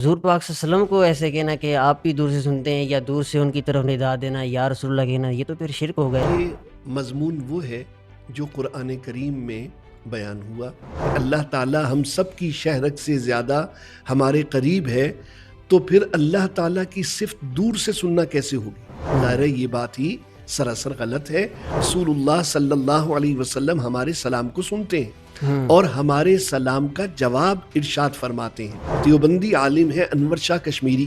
حضور پاک صلی اللہ علیہ وسلم کو ایسے کہنا کہ آپ بھی دور سے سنتے ہیں یا دور سے ان کی طرف ندا دینا یا رسول اللہ کہنا، یہ تو پھر شرک ہو گیا۔ یہ مضمون وہ ہے جو قرآن کریم میں بیان ہوا۔ اللہ تعالیٰ ہم سب کی شہرت سے زیادہ ہمارے قریب ہے، تو پھر اللہ تعالیٰ کی صرف دور سے سننا کیسے ہوگی؟ ظاہر ہے یہ بات ہی سراسر غلط ہے۔ رسول اللہ صلی اللہ علیہ وسلم ہمارے سلام کو سنتے ہیں اور ہمارے سلام کا جواب ارشاد فرماتے ہیں۔ دیوبندی عالم ہے انور شاہ کشمیری،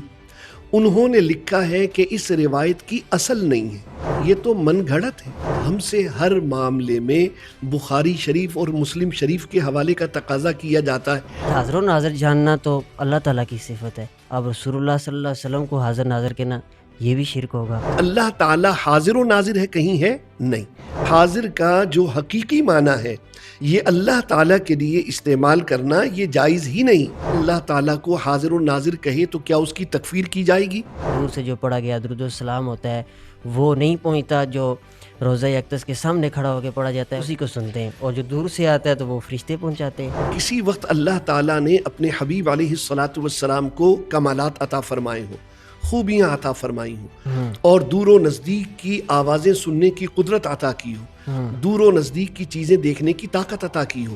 انہوں نے لکھا ہے کہ اس روایت کی اصل نہیں ہے، یہ تو من گھڑت ہے۔ ہم سے ہر معاملے میں بخاری شریف اور مسلم شریف کے حوالے کا تقاضا کیا جاتا ہے۔ حاضر و ناظر جاننا تو اللہ تعالیٰ کی صفت ہے، اب رسول اللہ صلی اللہ علیہ وسلم کو حاضر ناظر کہنا یہ بھی شرک ہوگا۔ اللہ تعالیٰ حاضر و ناظر ہے کہیں ہے نہیں۔ حاضر کا جو حقیقی معنی ہے یہ اللہ تعالیٰ کے لیے استعمال کرنا یہ جائز ہی نہیں۔ اللہ تعالیٰ کو حاضر و ناظر کہے تو کیا اس کی تکفیر کی جائے گی؟ دور سے جو پڑھا گیا درود و السلام ہوتا ہے وہ نہیں پہنچتا، جو روضہ اقدس کے سامنے کھڑا ہو کے پڑھا جاتا ہے اسی کو سنتے ہیں، اور جو دور سے آتا ہے تو وہ فرشتے پہنچاتے ہیں۔ کسی وقت اللہ تعالیٰ نے اپنے حبیب علیہ الصلاۃ والسلام کو کمالات عطا فرمائے ہوں، خوبیاں عطا فرمائی ہوں، اور دور و نزدیک کی آوازیں سننے کی قدرت عطا کی ہو، دور و نزدیک کی چیزیں دیکھنے کی طاقت عطا کی ہو،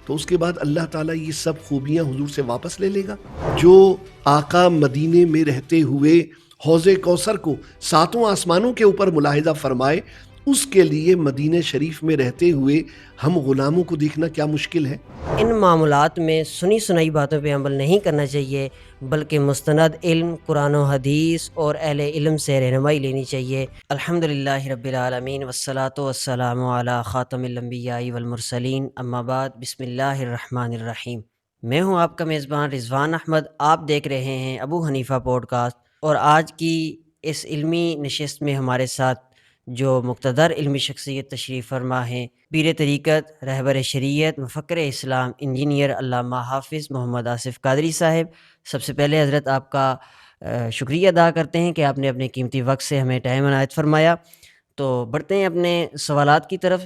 تو اس کے بعد اللہ تعالیٰ یہ سب خوبیاں حضور سے واپس لے لے گا؟ جو آقا مدینے میں رہتے ہوئے حوض کوثر کو ساتوں آسمانوں کے اوپر ملاحظہ فرمائے، اس کے لیے مدینہ شریف میں رہتے ہوئے ہم غلاموں کو دیکھنا کیا مشکل ہے؟ ان معاملات میں سنی سنائی باتوں پہ عمل نہیں کرنا چاہیے، بلکہ مستند علم، قرآن و حدیث اور اہل علم سے رہنمائی لینی چاہیے۔ الحمدللہ رب العالمین والصلاة والسلام علی خاتم الانبیاء والمرسلین، اما بعد، بسم اللہ الرحمن الرحیم۔ میں ہوں آپ کا میزبان رضوان احمد، آپ دیکھ رہے ہیں ابو حنیفہ پوڈ کاسٹ، اور آج کی اس علمی نشست میں ہمارے ساتھ جو مقتدر علمی شخصیت تشریف فرما ہیں، پیر طریقت، رہبر شریعت، مفکر اسلام، انجینئر علامہ حافظ محمد آصف قادری صاحب۔ سب سے پہلے حضرت آپ کا شکریہ ادا کرتے ہیں کہ آپ نے اپنے قیمتی وقت سے ہمیں ٹائم عنایت فرمایا۔ تو بڑھتے ہیں اپنے سوالات کی طرف۔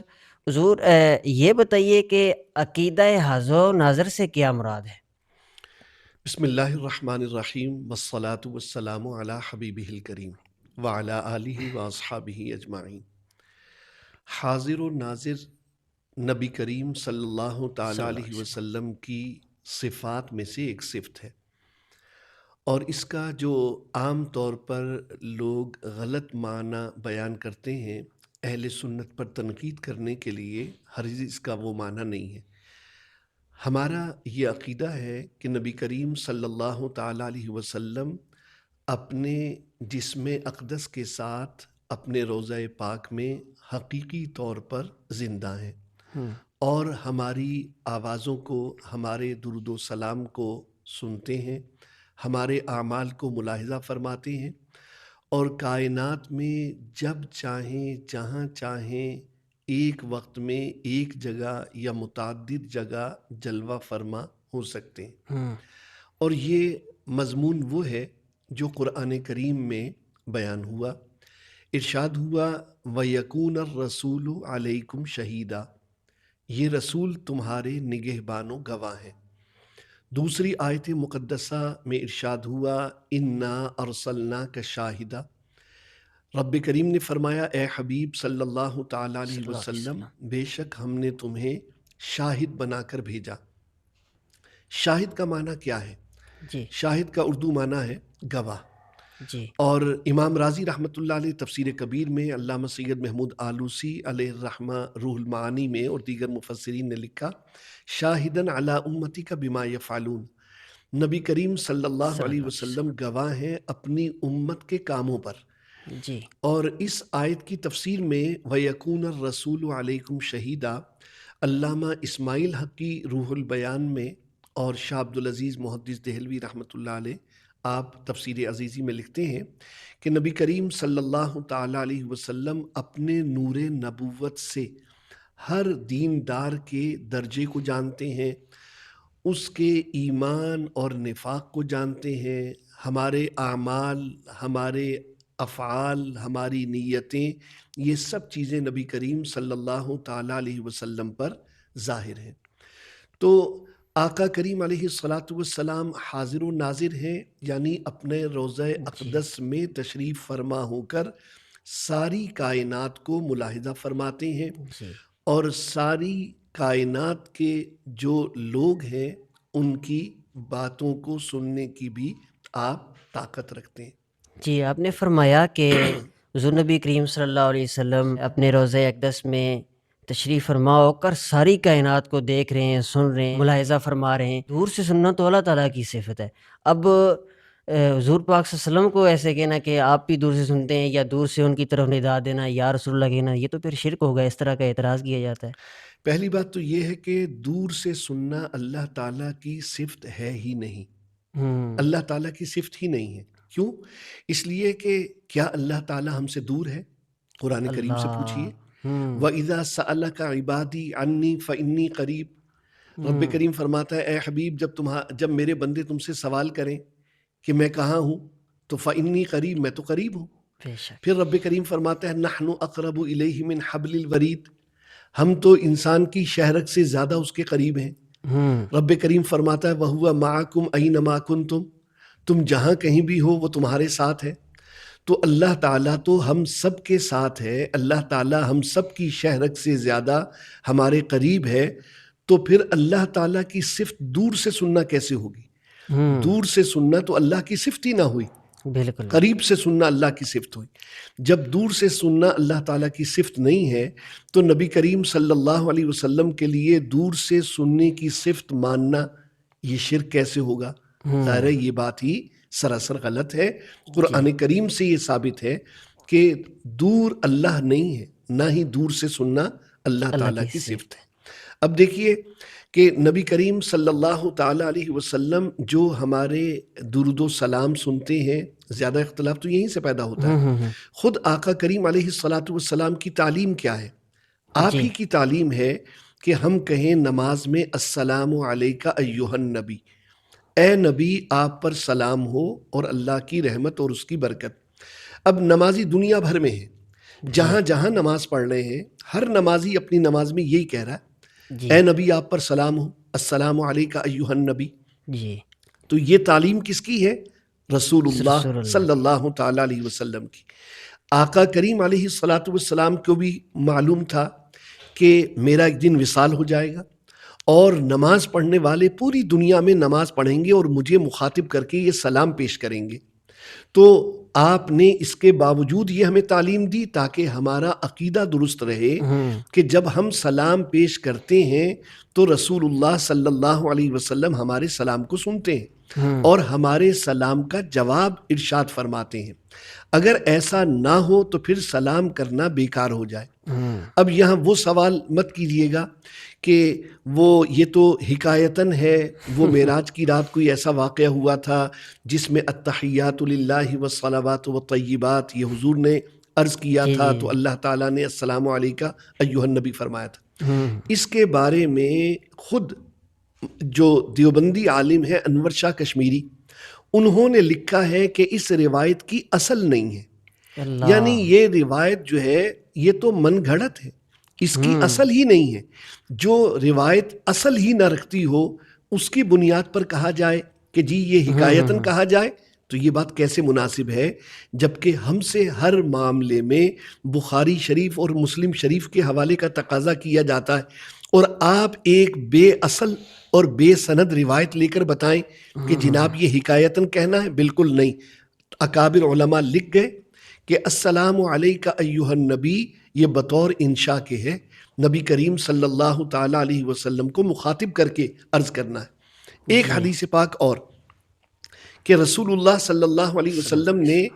حضور یہ بتائیے کہ عقیدہ حاضر و ناظر سے کیا مراد ہے؟ بسم اللہ الرحمن الرحیم، والصلاة والسلام علی حبیبہ الکریم وعلی آلہ واصحابہ اجمعین۔ حاضر و ناظر نبی کریم صلی اللہ تعالیٰ علیہ وسلم کی صفات میں سے ایک صفت ہے، اور اس کا جو عام طور پر لوگ غلط معنی بیان کرتے ہیں، اہل سنت پر تنقید کرنے کے لیے، ہرگز اس کا وہ معنی نہیں ہے۔ ہمارا یہ عقیدہ ہے کہ نبی کریم صلی اللہ تعالیٰ علیہ وسلم اپنے جسم اقدس کے ساتھ اپنے روضہ پاک میں حقیقی طور پر زندہ ہیں، اور ہماری آوازوں کو، ہمارے درود و سلام کو سنتے ہیں، ہمارے اعمال کو ملاحظہ فرماتے ہیں، اور کائنات میں جب چاہیں جہاں چاہیں ایک وقت میں ایک جگہ یا متعدد جگہ جلوہ فرما ہو سکتے ہیں۔ اور یہ مضمون وہ ہے جو قرآن کریم میں بیان ہوا۔ ارشاد ہوا وَيَكُونَ الرَّسُولُ عَلَيْكُمْ شَهِيدًا، یہ رسول تمہارے نگہبان و گواہ ہیں۔ دوسری آیت مقدسہ میں ارشاد ہوا اِنَّا أَرْسَلْنَاكَ شَاهِدًا، رب کریم نے فرمایا اے حبیب صلی اللہ تعالیٰ علیہ وسلم، بے شک ہم نے تمہیں شاہد بنا کر بھیجا۔ شاہد کا معنی کیا ہے؟ جی شاہد کا اردو معنی ہے گواہ۔ جی اور امام رازی رحمۃ اللہ علیہ تفسیر کبیر میں، علامہ سید محمود آلوسی علیہ الرحمہ روح المعانی میں، اور دیگر مفسرین نے لکھا شاہدن علی امتی کا بما یفعلون، نبی کریم صلی اللہ علیہ وسلم گواہ ہیں اپنی امت کے کاموں پر۔ جی اور اس آیت کی تفسیر میں وَيَكُونَ الرَّسُولُ عَلَيْكُمْ شَهِيدًا، علامہ اسماعیل حقی روح البیان میں اور شاہ عبدالعزیز محدث دہلوی رحمۃ اللہ علیہ آپ تفسیر عزیزی میں لکھتے ہیں کہ نبی کریم صلی اللہ تعالیٰ علیہ وسلم اپنے نور نبوت سے ہر دیندار کے درجے کو جانتے ہیں، اس کے ایمان اور نفاق کو جانتے ہیں، ہمارے اعمال، ہمارے افعال، ہماری نیتیں، یہ سب چیزیں نبی کریم صلی اللہ تعالیٰ علیہ وسلم پر ظاہر ہیں۔ تو آقا کریم علیہ الصلاۃ والسلام حاضر و ناظر ہیں، یعنی اپنے روضہ اقدس میں تشریف فرما ہو کر ساری کائنات کو ملاحظہ فرماتے ہیں، جی اور ساری کائنات کے جو لوگ ہیں ان کی باتوں کو سننے کی بھی آپ طاقت رکھتے ہیں۔ جی آپ نے فرمایا کہ حضور نبی کریم صلی اللہ علیہ وسلم اپنے روضہ اقدس میں تشریف فرما ہو کر ساری کائنات کو دیکھ رہے ہیں، سن رہے ہیں، ملاحظہ فرما رہے ہیں۔ دور سے سننا تو اللہ تعالیٰ کی صفت ہے۔ اب حضور پاک صلی اللہ علیہ وسلم کو ایسے کہنا کہ آپ بھی دور سے سنتے ہیں یا دور سے ان کی طرف ندا دینا یا رسول اللہ کہنا، یہ تو پھر شرک ہوگا، اس طرح کا اعتراض کیا جاتا ہے۔ پہلی بات تو یہ ہے کہ دور سے سننا اللہ تعالیٰ کی صفت ہے ہی نہیں، اللہ تعالیٰ کی صفت ہی نہیں ہے۔ کیوں؟ اس لیے کہ کیا اللہ تعالیٰ ہم سے دور ہے؟ قرآن کریم سے پوچھیے، وَإِذَا سَأَلَكَ عِبَادِي عَنِّي فَإِنِّي قَرِيب۔ رب کریم فرماتا ہے اے حبیب جب میرے بندے تم سے سوال کریں کہ میں کہاں ہوں تو فَإِنِّي قریب، میں تو قریب ہوں۔ بے شک۔ پھر رب کریم فرماتا ہے نحن اقرب الیہ من حبل الورید، ہم تو انسان کی شہرک سے زیادہ اس کے قریب ہیں۔ رب کریم فرماتا ہے وَهُوَ مَعَكُمْ أَيْنَمَا كُنْتُمْ، تم جہاں کہیں بھی ہو وہ تمہارے ساتھ ہے۔ تو اللہ تعالیٰ تو ہم سب کے ساتھ ہے، اللہ تعالیٰ ہم سب کی شہرک سے زیادہ ہمارے قریب ہے، تو پھر اللہ تعالیٰ کی صفت دور سے سننا کیسے ہوگی؟ دور سے سننا تو اللہ کی صفت ہی نہ ہوئی، بالکل۔ قریب سے سننا اللہ کی صفت ہوئی۔ جب دور سے سننا اللہ تعالیٰ کی صفت نہیں ہے تو نبی کریم صلی اللہ علیہ وسلم کے لیے دور سے سننے کی صفت ماننا یہ شرک کیسے ہوگا؟ ظاہر ہے یہ بات ہی سراسر غلط ہے۔ قرآن کریم سے یہ ثابت ہے کہ دور اللہ نہیں ہے، نہ ہی دور سے سننا اللہ تعالیٰ کی صفت ہے۔ اب دیکھیے کہ نبی کریم صلی اللہ تعالیٰ علیہ وسلم جو ہمارے درود و سلام سنتے ہیں، زیادہ اختلاف تو یہیں سے پیدا ہوتا ہے۔ خود آقا کریم علیہ الصلاۃ والسلام کی تعلیم کیا ہے؟ آپ ہی کی تعلیم ہے کہ ہم کہیں نماز میں السلام علیکہ ایہا النبی، اے نبی آپ پر سلام ہو اور اللہ کی رحمت اور اس کی برکت۔ اب نمازی دنیا بھر میں ہے، جہاں جہاں نماز پڑھ رہے ہیں ہر نمازی اپنی نماز میں یہی کہہ رہا ہے اے نبی آپ پر سلام ہو، السلام علیکہ ایہا النبی۔ جی تو یہ تعلیم کس کی ہے؟ رسول اللہ صلی اللہ تعالیٰ علیہ وسلم کی۔ آقا کریم علیہ الصلاۃ والسلام کو بھی معلوم تھا کہ میرا ایک دن وصال ہو جائے گا اور نماز پڑھنے والے پوری دنیا میں نماز پڑھیں گے اور مجھے مخاطب کر کے یہ سلام پیش کریں گے۔ تو آپ نے اس کے باوجود یہ ہمیں تعلیم دی تاکہ ہمارا عقیدہ درست رہے کہ جب ہم سلام پیش کرتے ہیں تو رسول اللہ صلی اللہ علیہ وسلم ہمارے سلام کو سنتے ہیں اور ہمارے سلام کا جواب ارشاد فرماتے ہیں۔ اگر ایسا نہ ہو تو پھر سلام کرنا بیکار ہو جائے۔ اب یہاں وہ سوال مت کیجیے گا کہ یہ تو حکایتاً ہے، وہ معراج کی رات کوئی ایسا واقعہ ہوا تھا جس میں التحیات للہ والصلوات والطیبات یہ حضور نے عرض کیا تھا تو اللہ تعالیٰ نے السلام علیکہ ایہا النبی فرمایا تھا۔ اس کے بارے میں خود جو دیوبندی عالم ہے انور شاہ کشمیری، انہوں نے لکھا ہے کہ اس روایت کی اصل نہیں ہے، یعنی یہ روایت جو ہے یہ تو من گھڑت ہے، اس کی اصل ہی نہیں ہے۔ جو روایت اصل ہی نہ رکھتی ہو اس کی بنیاد پر کہا جائے کہ جی یہ حکایتاً کہا جائے تو یہ بات کیسے مناسب ہے، جبکہ ہم سے ہر معاملے میں بخاری شریف اور مسلم شریف کے حوالے کا تقاضا کیا جاتا ہے، اور آپ ایک بے اصل اور بے سند روایت لے کر بتائیں کہ جناب یہ حکایتاً کہنا ہے؟ بالکل نہیں۔ اکابر علماء لکھ گئے کہ السلام علیکہ ایہا النبی یہ بطور انشاء کے ہے، نبی کریم صلی اللہ تعالیٰ علیہ وسلم کو مخاطب کر کے عرض کرنا ہے۔ ایک حدیث پاک اور کہ رسول اللہ صلی اللہ علیہ وسلم نے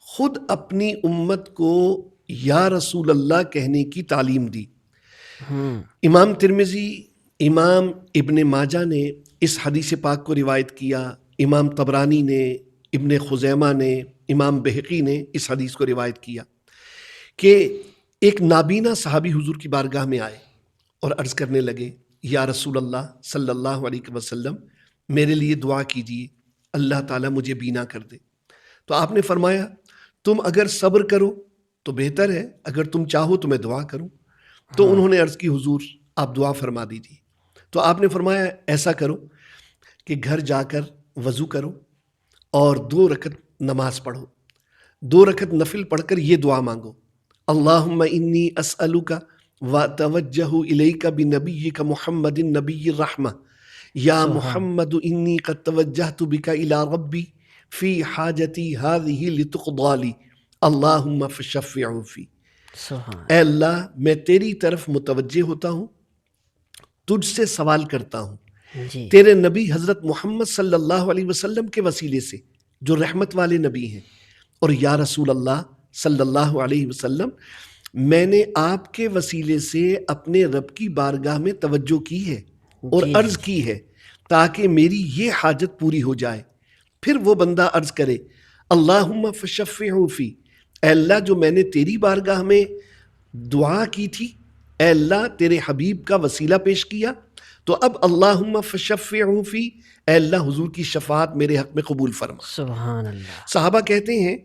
خود اپنی امت کو یا رسول اللہ کہنے کی تعلیم دی۔ امام ترمذی، امام ابن ماجہ نے اس حدیث پاک کو روایت کیا، امام طبرانی نے، ابن خزیمہ نے، امام بہقی نے اس حدیث کو روایت کیا کہ ایک نابینا صحابی حضور کی بارگاہ میں آئے اور عرض کرنے لگے یا رسول اللہ صلی اللہ علیہ وسلم میرے لیے دعا کیجیے، اللہ تعالیٰ مجھے بینا کر دے۔ تو آپ نے فرمایا تم اگر صبر کرو تو بہتر ہے، اگر تم چاہو تو میں دعا کروں۔ تو انہوں نے عرض کی حضور آپ دعا فرما دیجیے۔ تو آپ نے فرمایا ایسا کرو کہ گھر جا کر وضو کرو اور 2 رکعت نماز پڑھو، 2 رکعت نفل پڑھ کر یہ دعا مانگو، اللہم انی اسألک واتوجہ الیک بنبیک محمد نبی الرحمہ، یا سبحان محمد انی قد توجہت بک الی ربی فی حاجتی ہذہ لتقضی لی اللہم فشفع فی۔ سبحان اے اللہ میں تیری طرف متوجہ ہوتا ہوں، تجھ سے سوال کرتا ہوں جی تیرے نبی حضرت محمد صلی اللہ علیہ وسلم کے وسیلے سے جو رحمت والے نبی ہیں، اور یا رسول اللہ صلی اللہ علیہ وسلم میں نے آپ کے وسیلے سے اپنے رب کی بارگاہ میں توجہ کی ہے اور جی عرض کی ہے تاکہ میری یہ حاجت پوری ہو جائے۔ پھر وہ بندہ عرض کرے اللہم فشفع فی، اے اللہ جو میں نے تیری بارگاہ میں دعا کی تھی، اے اللہ تیرے حبیب کا وسیلہ پیش کیا، تو اب اللہم فشفع فی، اے اللہ حضور کی شفاعت میرے حق میں قبول فرما۔ سبحان اللہ۔ صحابہ کہتے ہیں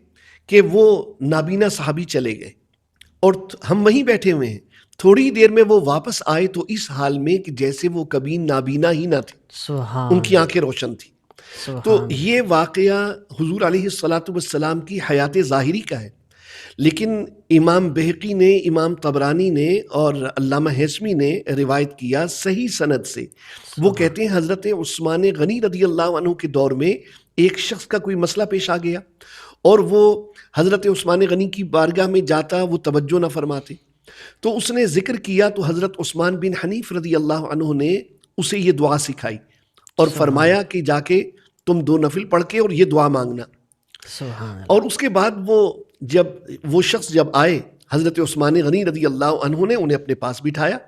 کہ وہ نابینا صحابی چلے گئے اور ہم وہیں بیٹھے ہوئے ہیں، تھوڑی دیر میں وہ واپس آئے تو اس حال میں کہ جیسے وہ کبھی نابینا ہی نہ تھے، سبحان ان کی آنکھیں روشن تھیں۔ تو سبحان یہ واقعہ حضور علیہ الصلاۃ والسلام کی حیات ظاہری کا ہے، لیکن امام بہقی نے، امام طبرانی نے اور علامہ ہیثمی نے روایت کیا صحیح سند سے۔ وہ کہتے ہیں حضرت عثمان غنی رضی اللہ عنہ کے دور میں ایک شخص کا کوئی مسئلہ پیش آ گیا اور وہ حضرت عثمان غنی کی بارگاہ میں جاتا، وہ توجہ نہ فرماتے، تو اس نے ذکر کیا تو حضرت عثمان بن حنیف رضی اللہ عنہ نے اسے یہ دعا سکھائی اور فرمایا کہ جا کے تم 2 نفل پڑھ کے اور یہ دعا مانگنا۔ سبحان اور اس کے بعد وہ شخص جب آئے، حضرت عثمان غنی رضی اللہ عنہ نے انہیں اپنے پاس بٹھایا،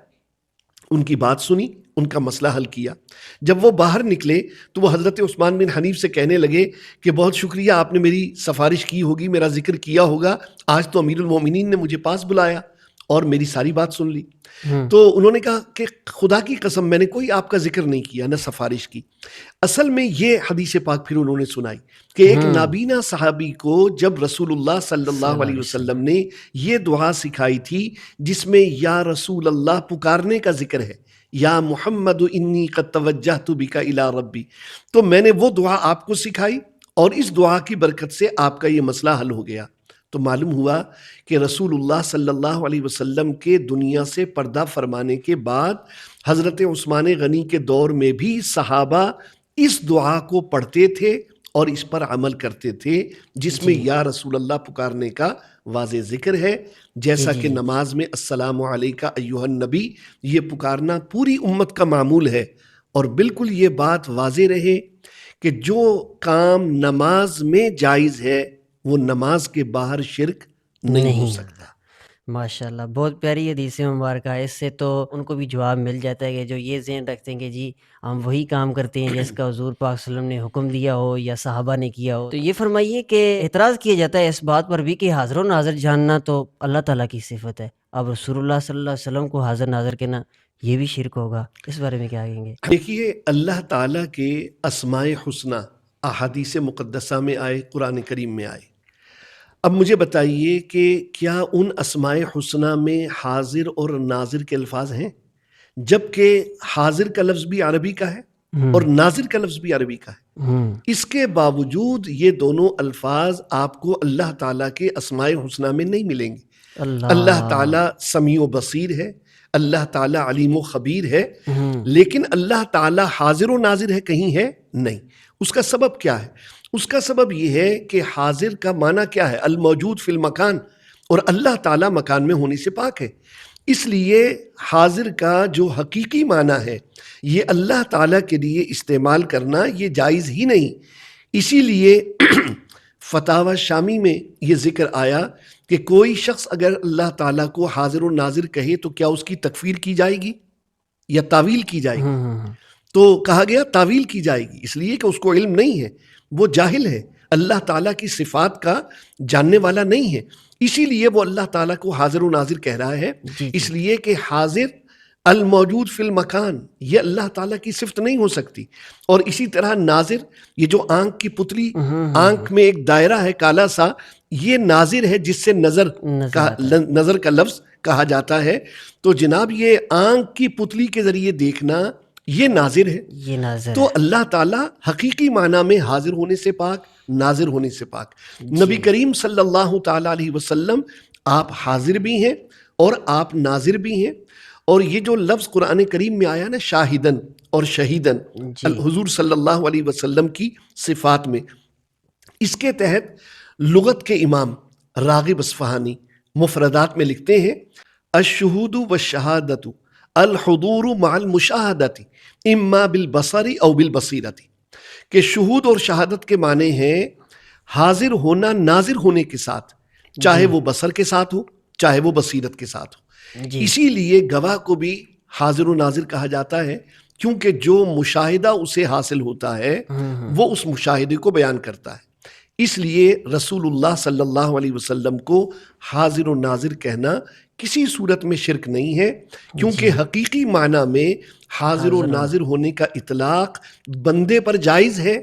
ان کی بات سنی، ان کا مسئلہ حل کیا۔ جب وہ باہر نکلے تو وہ حضرت عثمان بن حنیف سے کہنے لگے کہ بہت شکریہ، آپ نے میری سفارش کی ہوگی، میرا ذکر کیا ہوگا، آج تو امیر المومنین نے مجھے پاس بلایا اور میری ساری بات سن لی۔ تو انہوں نے کہا کہ خدا کی قسم میں نے کوئی آپ کا ذکر نہیں کیا، نہ سفارش کی۔ اصل میں یہ حدیث پاک پھر انہوں نے سنائی کہ ایک نابینا صحابی کو جب رسول اللہ صلی اللہ علیہ وسلم نے یہ دعا سکھائی تھی جس میں یا رسول اللہ پکارنے کا ذکر ہے، یا محمد انی قد توجہت بک الی ربی، تو میں نے وہ دعا آپ کو سکھائی اور اس دعا کی برکت سے آپ کا یہ مسئلہ حل ہو گیا۔ تو معلوم ہوا کہ رسول اللہ صلی اللہ علیہ وسلم کے دنیا سے پردہ فرمانے کے بعد حضرت عثمان غنی کے دور میں بھی صحابہ اس دعا کو پڑھتے تھے اور اس پر عمل کرتے تھے، جس میں یا رسول اللہ پکارنے کا واضح ذکر ہے، جیسا کہ نماز میں السلام علیکہ ایھا النبی یہ پکارنا پوری امت کا معمول ہے۔ اور بالکل یہ بات واضح رہے کہ جو کام نماز میں جائز ہے وہ نماز کے باہر شرک نہیں ہو سکتا۔ ماشاءاللہ، بہت پیاری حدیث مبارکہ ہے۔ اس سے تو ان کو بھی جواب مل جاتا ہے کہ جو یہ ذہن رکھتے ہیں کہ جی ہم وہی کام کرتے ہیں جس کا حضور پاک صلی اللہ علیہ وسلم نے حکم دیا ہو یا صحابہ نے کیا ہو۔ تو یہ فرمائیے کہ اعتراض کیا جاتا ہے اس بات پر بھی کہ حاضر و ناظر جاننا تو اللہ تعالیٰ کی صفت ہے، اب رسول اللہ صلی اللہ علیہ وسلم کو حاضر ناظر کہنا یہ بھی شرک ہوگا، اس بارے میں کیا کہیں گے؟ دیکھیے، اللہ تعالیٰ کے اسماء حسنی احادیث مقدسہ میں آئے، قرآن کریم میں آئے۔ اب مجھے بتائیے کہ کیا ان اسماء حسنی میں حاضر اور ناظر کے الفاظ ہیں؟ جبکہ حاضر کا لفظ بھی عربی کا ہے اور ناظر کا لفظ بھی عربی کا ہے۔ اس کے باوجود یہ دونوں الفاظ آپ کو اللہ تعالیٰ کے اسماء حسنی میں نہیں ملیں گے۔ اللہ تعالیٰ سمیع و بصیر ہے، اللہ تعالیٰ علیم و خبیر ہے، لیکن اللہ تعالیٰ حاضر و ناظر ہے کہیں ہے نہیں۔ اس کا سبب کیا ہے؟ اس کا سبب یہ ہے کہ حاضر کا معنی کیا ہے؟ الموجود فی المکان، اور اللہ تعالیٰ مکان میں ہونے سے پاک ہے، اس لیے حاضر کا جو حقیقی معنی ہے یہ اللہ تعالیٰ کے لیے استعمال کرنا یہ جائز ہی نہیں۔ اسی لیے فتاوی شامی میں یہ ذکر آیا کہ کوئی شخص اگر اللہ تعالیٰ کو حاضر و ناظر کہے تو کیا اس کی تکفیر کی جائے گی یا تعویل کی جائے گی؟ تو کہا گیا تعویل کی جائے گی، اس لیے کہ اس کو علم نہیں ہے، وہ جاہل ہے، اللہ تعالیٰ کی صفات کا جاننے والا نہیں ہے، اسی لیے وہ اللہ تعالیٰ کو حاضر و ناظر کہہ رہا ہے۔ اس لیے کہ حاضر الموجود فی المکان یہ اللہ تعالیٰ کی صفت نہیں ہو سکتی، اور اسی طرح ناظر یہ جو آنکھ کی پتلی، آنکھ میں ایک دائرہ ہے کالا سا، یہ ناظر ہے جس سے نظر کا لفظ کہا جاتا ہے۔ تو جناب یہ آنکھ کی پتلی کے ذریعے دیکھنا یہ ناظر ہے. یہ ناظر تو ہے. اللہ تعالیٰ حقیقی معنی میں حاضر ہونے سے پاک، ناظر ہونے سے پاک. نبی کریم صلی اللہ تعالیٰ علیہ وسلم آپ حاضر بھی ہیں اور آپ ناظر بھی ہیں. اور یہ جو لفظ قرآن کریم میں آیا نا شاہدن اور شہیدن جی حضور صلی اللہ علیہ وسلم کی صفات میں، اس کے تحت لغت کے امام راغب اصفہانی مفردات میں لکھتے ہیں الشہود والشہادت الحضور مع المشاہدت اما بالبصر او بالبصیرت، کہ شہود اور شہادت کے معنی ہیں حاضر ہونا ناظر ہونے کے ساتھ، چاہے وہ بصر کے ساتھ ہو چاہے وہ بصیرت کے ساتھ ہو. جی اسی لیے گواہ کو بھی حاضر و ناظر کہا جاتا ہے، کیونکہ جو مشاہدہ اسے حاصل ہوتا ہے وہ اس مشاہدے کو بیان کرتا ہے. اس لیے رسول اللہ صلی اللہ علیہ وسلم کو حاضر و ناظر کہنا کسی صورت میں شرک نہیں ہے، کیونکہ حقیقی معنی میں حاضر و ناظر ہونے کا اطلاق بندے پر جائز ہے،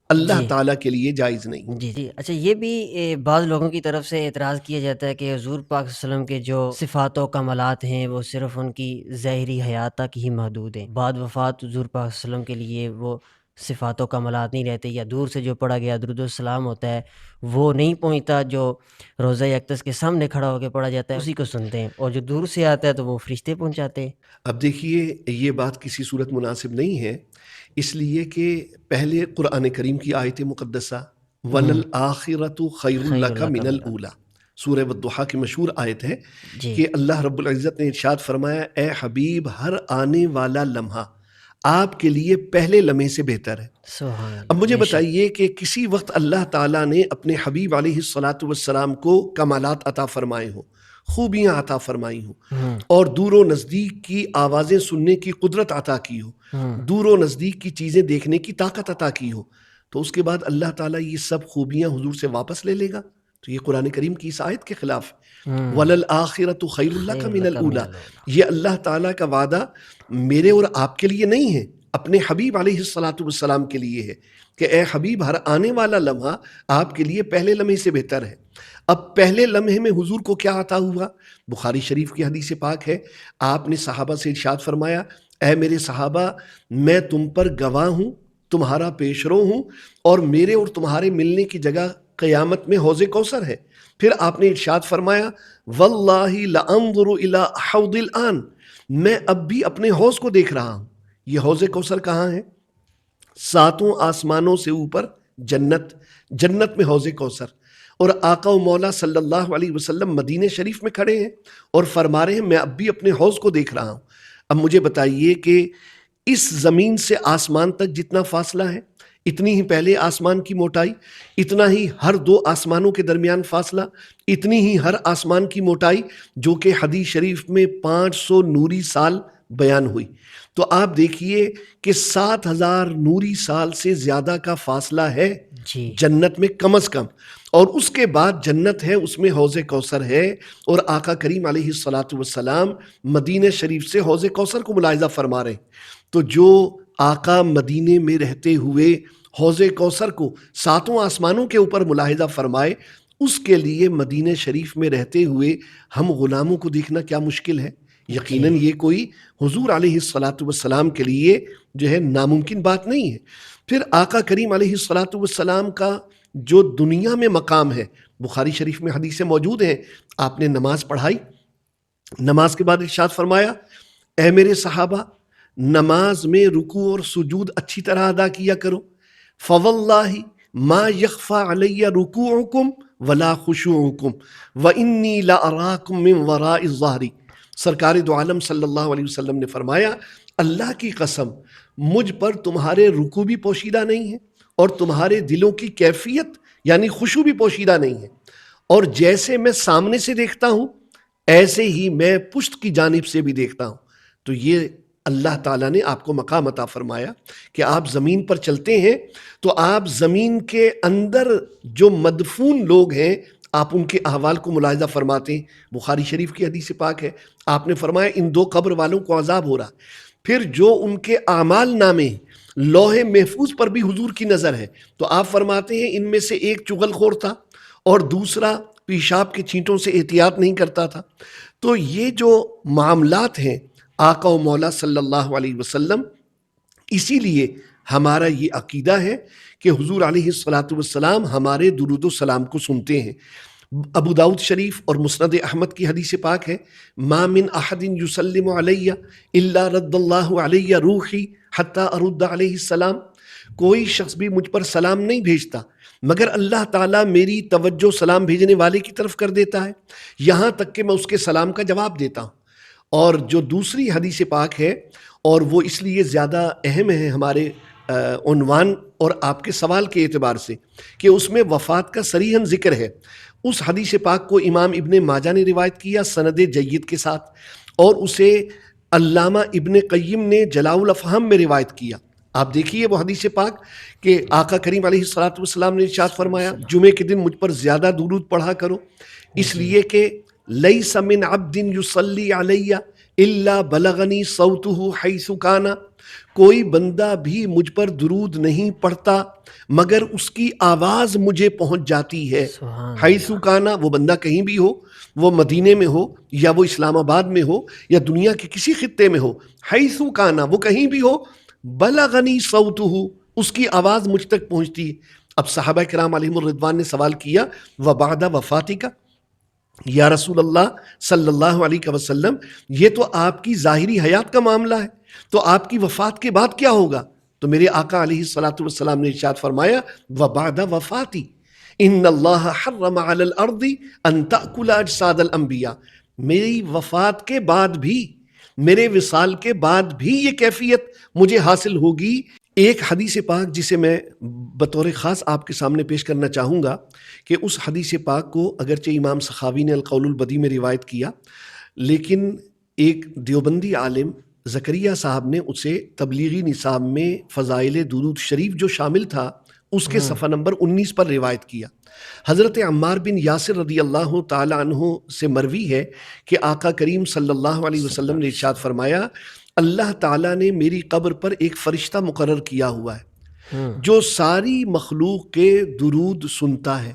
اللہ تعالیٰ کے لیے جائز نہیں. جی جی. اچھا، یہ بھی بعض لوگوں کی طرف سے اعتراض کیا جاتا ہے کہ حضور پاک صلی اللہ علیہ وسلم کے جو صفات و کمالات ہیں وہ صرف ان کی ظاہری حیات تک ہی محدود ہیں. بعد وفات حضور پاک صلی اللہ علیہ وسلم کے لیے وہ صفات و کمالات نہیں رہتے، یا دور سے جو پڑھا گیا درود السلام ہوتا ہے وہ نہیں پہنچتا، جو روضہ اقدس کے سامنے کھڑا ہو کے پڑھا جاتا ہے اسی کو سنتے ہیں، اور جو دور سے آتا ہے تو وہ فرشتے پہنچاتے ہیں. اب دیکھیے یہ بات کسی صورت مناسب نہیں ہے، اس لیے کہ پہلے قرآن کریم کی آیت مقدسہ وَلَلْآخِرَةُ خَيْرٌ لَكَ مِنَ الْأُولَى، سورہ والضحیٰ کی مشہور آیت ہے کہ اللہ رب العزت نے ارشاد فرمایا اے حبیب ہر آنے والا لمحہ آپ کے لیے پہلے لمحے سے بہتر ہے. سبحان اللہ. اب مجھے بتائیے کہ کسی وقت اللہ تعالیٰ نے اپنے حبیب علیہ الصلاۃ والسلام کو کمالات عطا فرمائے ہوں، خوبیاں عطا فرمائی ہوں، اور دور و نزدیک کی آوازیں سننے کی قدرت عطا کی ہو، دور و نزدیک کی چیزیں دیکھنے کی طاقت عطا کی ہو، تو اس کے بعد اللہ تعالیٰ یہ سب خوبیاں حضور سے واپس لے لے گا؟ تو یہ قرآن کریم کی اس آیت کے خلاف ہے. وَلَلْآخِرَةُ خَيْرٌ لَكَ مِنَ الْأُولَى، یہ اللہ تعالیٰ کا وعدہ میرے اور آپ کے لیے نہیں ہے، اپنے حبیب علیہ الصلاۃ والسلام کے لیے ہے کہ اے حبیب ہر آنے والا لمحہ آپ کے لیے پہلے لمحے سے بہتر ہے. اب پہلے لمحے میں حضور کو کیا عطا ہوا؟ بخاری شریف کی حدیث پاک ہے، آپ نے صحابہ سے ارشاد فرمایا اے میرے صحابہ میں تم پر گواہ ہوں، تمہارا پیشرو ہوں، اور میرے اور تمہارے ملنے کی جگہ قیامت میں حوض کوثر ہے. پھر آپ نے ارشاد فرمایا واللہ لانظر الی حوض الان، میں اب بھی اپنے حوض کو دیکھ رہا ہوں. یہ حوض کوثر کہاں ہے؟ ساتوں آسمانوں سے اوپر جنت، جنت میں حوض کوثر. اور آقا و مولا صلی اللہ علیہ وسلم مدینہ شریف میں کھڑے ہیں اور فرما رہے ہیں میں اب بھی اپنے حوض کو دیکھ رہا ہوں. اب مجھے بتائیے کہ اس زمین سے آسمان تک جتنا فاصلہ ہے، اتنی ہی پہلے آسمان کی موٹائی، اتنا ہی ہر دو آسمانوں کے درمیان فاصلہ، اتنی ہی ہر آسمان کی موٹائی، جو کہ حدیث شریف میں 500 نوری سال بیان ہوئی. تو آپ دیکھیے کہ 7000 نوری سال سے زیادہ کا فاصلہ ہے جنت میں کم از کم. اور اس کے بعد جنت ہے، اس میں حوض کوثر ہے، اور آقا کریم علیہ الصلاۃ والسلام مدینہ شریف سے حوض کوثر کو ملاحظہ فرما رہے ہیں. تو جو آقا مدینے میں رہتے ہوئے حوض کوثر کو ساتوں آسمانوں کے اوپر ملاحظہ فرمائے، اس کے لیے مدینہ شریف میں رہتے ہوئے ہم غلاموں کو دیکھنا کیا مشکل ہے. یقیناً یہ کوئی حضور علیہ الصلاۃ والسلام کے لیے جو ہے ناممکن بات نہیں ہے. پھر آقا کریم علیہ الصلاۃ والسلام کا جو دنیا میں مقام ہے، بخاری شریف میں حدیثیں موجود ہیں، آپ نے نماز پڑھائی، نماز کے بعد ارشاد فرمایا اے میرے صحابہ نماز میں رکوع اور سجود اچھی طرح ادا کیا کرو، فواللہ ما یخفى علی رکوعکم ولا خشوعکم وانی لاراکم من وراء الظہر. سرکار دو عالم صلی اللہ علیہ وسلم نے فرمایا اللہ کی قسم مجھ پر تمہارے رکوع بھی پوشیدہ نہیں ہے اور تمہارے دلوں کی کیفیت یعنی خشوع بھی پوشیدہ نہیں ہے، اور جیسے میں سامنے سے دیکھتا ہوں ایسے ہی میں پشت کی جانب سے بھی دیکھتا ہوں. تو یہ اللہ تعالیٰ نے آپ کو مقام عطا فرمایا کہ آپ زمین پر چلتے ہیں تو آپ زمین کے اندر جو مدفون لوگ ہیں آپ ان کے احوال کو ملاحظہ فرماتے ہیں. بخاری شریف کی حدیث پاک ہے، آپ نے فرمایا ان دو قبر والوں کو عذاب ہو رہا. پھر جو ان کے اعمال نامے لوح محفوظ پر بھی حضور کی نظر ہے، تو آپ فرماتے ہیں ان میں سے ایک چغل خور تھا اور دوسرا پیشاب کے چھینٹوں سے احتیاط نہیں کرتا تھا. تو یہ جو معاملات ہیں آقا و مولا صلی اللہ علیہ وسلم اسی لیے ہمارا یہ عقیدہ ہے کہ حضور علیہ الصلاۃ والسلام ہمارے درود و سلام کو سنتے ہیں۔ ابو داؤد شریف اور مسند احمد کی حدیث پاک ہے، ما من احد یسلم علی الا رد اللہ علی روحی حتی ارد علیہ السلام، کوئی شخص بھی مجھ پر سلام نہیں بھیجتا مگر اللہ تعالیٰ میری توجہ سلام بھیجنے والے کی طرف کر دیتا ہے یہاں تک کہ میں اس کے سلام کا جواب دیتا ہوں۔ اور جو دوسری حدیث پاک ہے، اور وہ اس لیے زیادہ اہم ہے ہمارے عنوان اور آپ کے سوال کے اعتبار سے کہ اس میں وفات کا صریحاً ذکر ہے، اس حدیث پاک کو امام ابن ماجہ نے روایت کیا سند جید کے ساتھ، اور اسے علامہ ابن قیم نے جلاء الافہام میں روایت کیا۔ آپ دیکھیے وہ حدیث پاک کہ آقا کریم علیہ الصلوۃ والسلام نے ارشاد فرمایا جمعے کے دن مجھ پر زیادہ درود پڑھا کرو، اس لیے کہ لیس من عبد یصلی علی الا بلغنی صوتہ حیث کان، کوئی بندہ بھی مجھ پر درود نہیں پڑھتا مگر اس کی آواز مجھے پہنچ جاتی ہے۔ حیث کان، وہ بندہ کہیں بھی ہو، وہ مدینے میں ہو یا وہ اسلام آباد میں ہو یا دنیا کے کسی خطے میں ہو، حیث کان، وہ کہیں بھی ہو، بلغنی صوتہ، اس کی آواز مجھ تک پہنچتی ہے۔ اب صحابہ کرام علیہم الرضوان نے سوال کیا وبعد وفاتک، یا رسول اللہ صلی اللہ علیہ وسلم، یہ تو آپ کی ظاہری حیات کا معاملہ ہے، تو آپ کی وفات کے بعد کیا ہوگا؟ تو میرے آقا علیہ الصلوۃ والسلام نے ارشاد فرمایا وبعد وفاتی ان اللہ حرم علی الارض ان تأکل اجساد الانبیاء، میری وفات کے بعد بھی، میرے وصال کے بعد بھی یہ کیفیت مجھے حاصل ہوگی۔ ایک حدیث پاک جسے میں بطور خاص آپ کے سامنے پیش کرنا چاہوں گا کہ اس حدیث پاک کو اگرچہ امام سخاوی نے القول البدیع میں روایت کیا، لیکن ایک دیوبندی عالم زکریا صاحب نے اسے تبلیغی نصاب میں فضائل درود شریف جو شامل تھا اس کے صفحہ نمبر 19 پر روایت کیا۔ حضرت عمار بن یاسر رضی اللہ تعالی عنہ سے مروی ہے کہ آقا کریم صلی اللہ علیہ وسلم نے ارشاد فرمایا اللہ تعالیٰ نے میری قبر پر ایک فرشتہ مقرر کیا ہوا ہے جو ساری مخلوق کے درود سنتا ہے،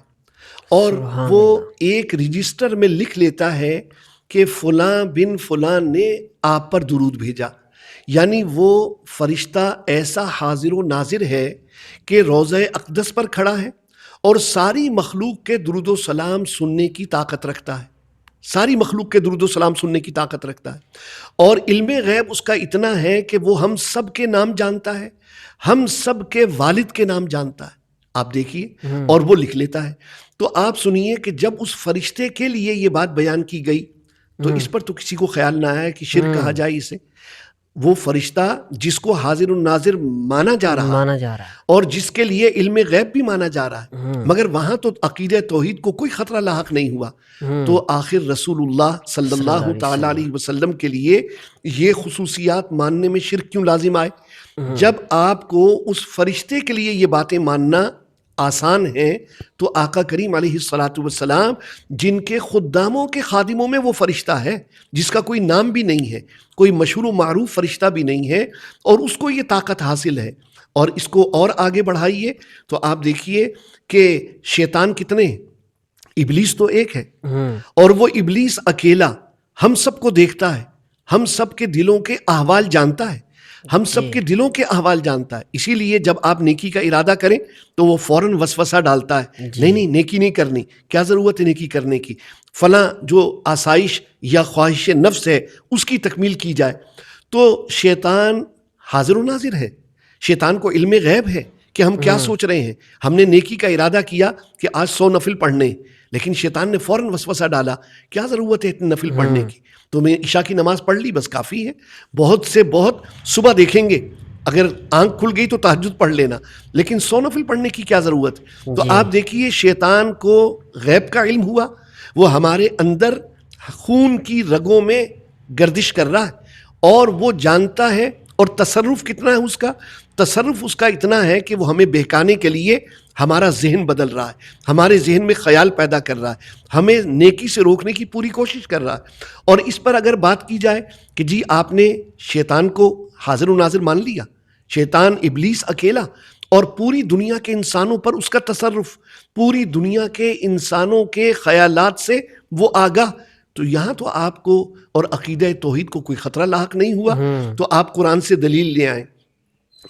اور وہ ایک رجسٹر میں لکھ لیتا ہے کہ فلاں بن فلاں نے آپ پر درود بھیجا، یعنی وہ فرشتہ ایسا حاضر و ناظر ہے کہ روضہ اقدس پر کھڑا ہے اور ساری مخلوق کے درود و سلام سننے کی طاقت رکھتا ہے، ساری مخلوق کے درود و سلام سننے کی طاقت رکھتا ہے، اور علم غیب اس کا اتنا ہے کہ وہ ہم سب کے نام جانتا ہے، ہم سب کے والد کے نام جانتا ہے۔ آپ دیکھیے، اور وہ لکھ لیتا ہے۔ تو آپ سنیے کہ جب اس فرشتے کے لیے یہ بات بیان کی گئی تو اس پر تو کسی کو خیال نہ آیا کہ شرک کہا جائے اسے۔ وہ فرشتہ جس کو حاضر الناظر مانا جا رہا ہے اور جس کے لیے علم غیب بھی مانا جا رہا ہے، مگر وہاں تو عقیدہ توحید کو کوئی خطرہ لاحق نہیں ہوا، تو آخر رسول اللہ صلی اللہ تعالی علیہ وسلم کے لیے یہ خصوصیات ماننے میں شرک کیوں لازم آئے؟ جب آپ کو اس فرشتے کے لیے یہ باتیں ماننا آسان ہیں تو آقا کریم علیہ الصلاۃ والسلام جن کے خداموں کے خادموں میں وہ فرشتہ ہے، جس کا کوئی نام بھی نہیں ہے، کوئی مشہور و معروف فرشتہ بھی نہیں ہے، اور اس کو یہ طاقت حاصل ہے، اور اس کو اور آگے بڑھائیے تو آپ دیکھیے کہ شیطان کتنے ہیں، ابلیس تو ایک ہے، اور وہ ابلیس اکیلا ہم سب کو دیکھتا ہے، ہم سب کے دلوں کے احوال جانتا ہے، ہم سب کے دلوں کے احوال جانتا ہے، اسی لیے جب آپ نیکی کا ارادہ کریں تو وہ فوراً وسوسہ ڈالتا ہے، نہیں نیکی نہیں کرنی، کیا ضرورت ہے نیکی کرنے کی، فلاں جو آسائش یا خواہش نفس ہے اس کی تکمیل کی جائے۔ تو شیطان حاضر و ناظر ہے، شیطان کو علم غیب ہے کہ ہم کیا سوچ رہے ہیں۔ ہم نے نیکی کا ارادہ کیا کہ آج 100 نفل پڑھنے، لیکن شیطان نے فوراً وسوسہ ڈالا، کیا ضرورت ہے اتنے نفل پڑھنے کی، تو میں عشاء کی نماز پڑھ لی بس کافی ہے، بہت سے بہت صبح دیکھیں گے، اگر آنکھ کھل گئی تو تہجد پڑھ لینا، لیکن 100 نفل پڑھنے کی کیا ضرورت؟ تو آپ دیکھیے شیطان کو غیب کا علم ہوا، وہ ہمارے اندر خون کی رگوں میں گردش کر رہا ہے اور وہ جانتا ہے، اور تصرف کتنا ہے اس کا، تصرف اس کا اتنا ہے کہ وہ ہمیں بہکانے کے لیے ہمارا ذہن بدل رہا ہے، ہمارے ذہن میں خیال پیدا کر رہا ہے، ہمیں نیکی سے روکنے کی پوری کوشش کر رہا ہے۔ اور اس پر اگر بات کی جائے کہ جی آپ نے شیطان کو حاضر و ناظر مان لیا، شیطان ابلیس اکیلا، اور پوری دنیا کے انسانوں پر اس کا تصرف، پوری دنیا کے انسانوں کے خیالات سے وہ آگاہ، تو یہاں تو آپ کو اور عقیدہ توحید کو کوئی خطرہ لاحق نہیں ہوا۔ تو آپ قرآن سے دلیل لے آئیں